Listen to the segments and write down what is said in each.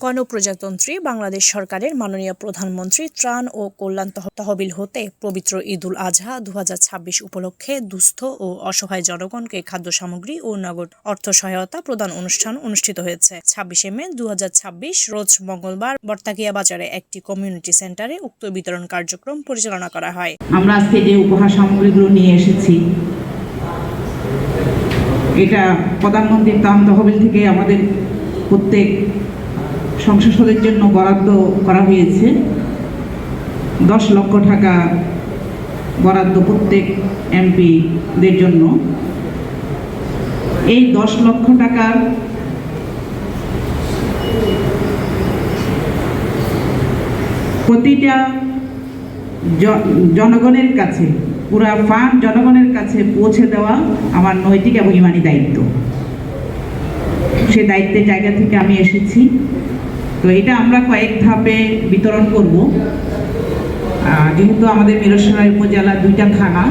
গণপ্রজাতন্ত্রী বাংলাদেশ সরকারের মাননীয় প্রধানমন্ত্রী ত্রাণ ও কল্যাণ তহবিল হতে পবিত্র ঈদুল আজহা 2026 উপলক্ষে দুস্থ ও অসহায় জনগণকে খাদ্য সামগ্রী ও নগদ অর্থ সহায়তা প্রদান অনুষ্ঠান অনুষ্ঠিত হয়েছে। 26 মে 2026 রোজ মঙ্গলবার বর্তাকিয়া বাজারে একটি কমিউনিটি সেন্টারে উক্ত বিতরণ কার্যক্রম পরিচালনা করা হয়। আমরা আজকে যে উপহার সামগ্রীগুলো নিয়ে এসেছি, এটা প্রধানমন্ত্রীর ত্রাণ তহবিল থেকে আমাদের প্রত্যেক সংসদ সদস্যের জন্য বরাদ্দ করা হয়েছে। 10 লক্ষ টাকা বরাদ্দ প্রত্যেক এমপিদের জন্য। এই 10 লক্ষ টাকার প্রতিটা জনগণের কাছে, পুরা ফান্ড জনগণের কাছে পৌঁছে দেওয়া আমার নৈতিক এবং ইমানি দায়িত্ব। সে দায়িত্বের জায়গা থেকে আমি এসেছি। তো এটা আমরা কয়েক ধাপে বিতরণ করব। যেহেতু আমাদের মিরসরাই উপজেলা 2টা থানা,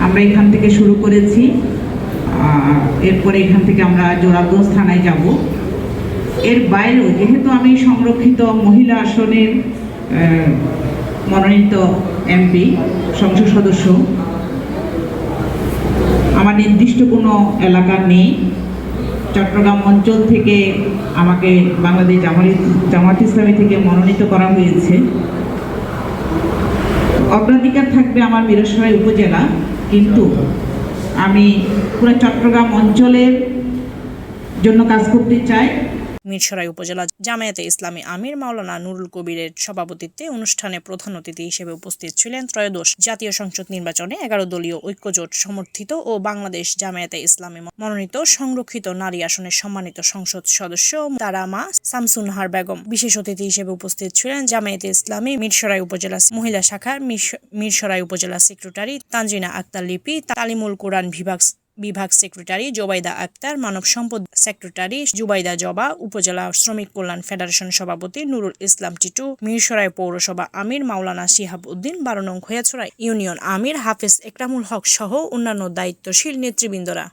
আমরা এখান থেকে শুরু করেছি। এরপরে এখান থেকে আমরা জোরারগঞ্জ থানায় যাব। এর বাইরেও যেহেতু আমি সংরক্ষিত মহিলা আসনের মনোনীত এমপি সংসদ সদস্য, আমার নির্দিষ্ট কোনো এলাকা নেই। চট্টগ্রাম অঞ্চল থেকে আমাকে বাংলাদেশ জামাত ইসলামী থেকে মনোনীত করা হয়েছে। অগ্রাধিকার থাকবে আমার মিরসরাই উপজেলা, কিন্তু আমি পুরো চট্টগ্রাম অঞ্চলের জন্য কাজ করতে চাই। মিরসরাই উপজেলা জামায়াতে ইসলামী আমির মাওলানা নুরুল কবিরের সভাপতিত্বে অনুষ্ঠানে প্রধান অতিথি হিসেবে উপস্থিত ছিলেন ত্রয়োদশ জাতীয় সংসদ নির্বাচনে 11 দলীয় ঐক্যজোট সমর্থিত ও বাংলাদেশ জামায়াতে ইসলামী মনোনীত সংরক্ষিত নারী আসনের সম্মানিত সংসদ সদস্য তারামা শামসুন্নাহার বেগম। বিশেষ অতিথি হিসেবে উপস্থিত ছিলেন জামায়াতে ইসলামী মিরসরাই উপজেলা মহিলা শাখার মিরসরাই উপজেলা সেক্রেটারি তানজিনা আক্তার লিপি, তালিমুল কোরআন বিভাগ সেক্রেটারি জোবাইদা আক্তার, মানব সম্পদ সেক্রেটারি জুবাইদা জবা, উপজেলা শ্রমিক কল্যাণ ফেডারেশন সভাপতি নুরুল ইসলাম টিটু, মিরসরাই পৌরসভা আমির মাওলানা শিহাব উদ্দিন, 12 নং খোয়াছড়া ইউনিয়ন আমির হাফেজ একরামুল হক সহ অন্যান্য দায়িত্বশীল নেতৃবৃন্দরা।